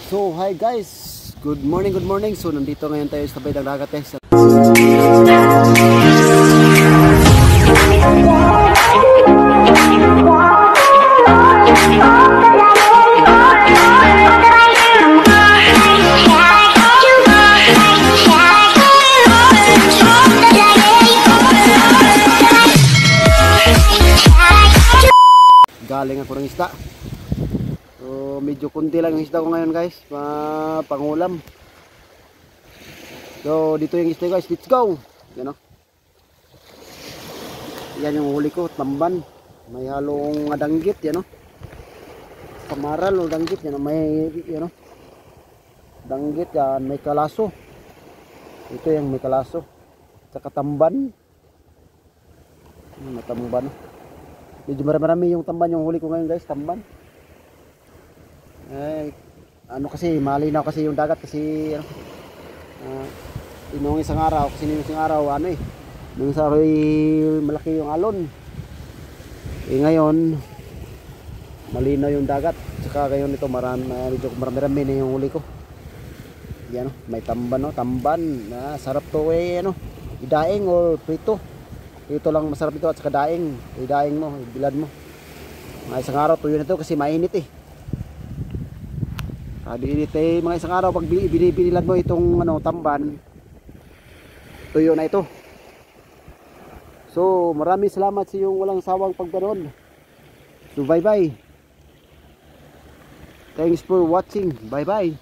So hi guys, good morning, good morning. So nandito ngayon tayo sa tabay ng dagat eh. Galing ako ng isda. So medyo kunti lang yung isda ko ngayon guys, pangulam. So dito yung isda guys, let's go. Yan o. Yan yung huli ko, tamban. May halong danggit, yan o. Kamaral o danggit, yan o. May yan o. Danggit yan, may kalaso. Ito yung may kalaso. Saka tamban. Matamban. Medyo marami yung tamban yung huli ko ngayon guys, tamban. Ano kasi malinaw kasi yung dagat kasi nung isang araw nung isang araw malaki yung alon. Ngayon malinaw yung dagat. Saka ngayon ito marami na yung huli ko. Yan may tamban no, tamban. Sarap to idaing or prito. Ito lang masarap ito at saka daing. Idaing mo, bilad mo. Isang araw tuyo na ito kasi mainit eh. Mainit eh mga isang araw pag binilad mo itong tamban, tuyo na ito. So maraming salamat sa iyong walang sawang pagpanood. So bye bye. Thanks for watching. Bye bye.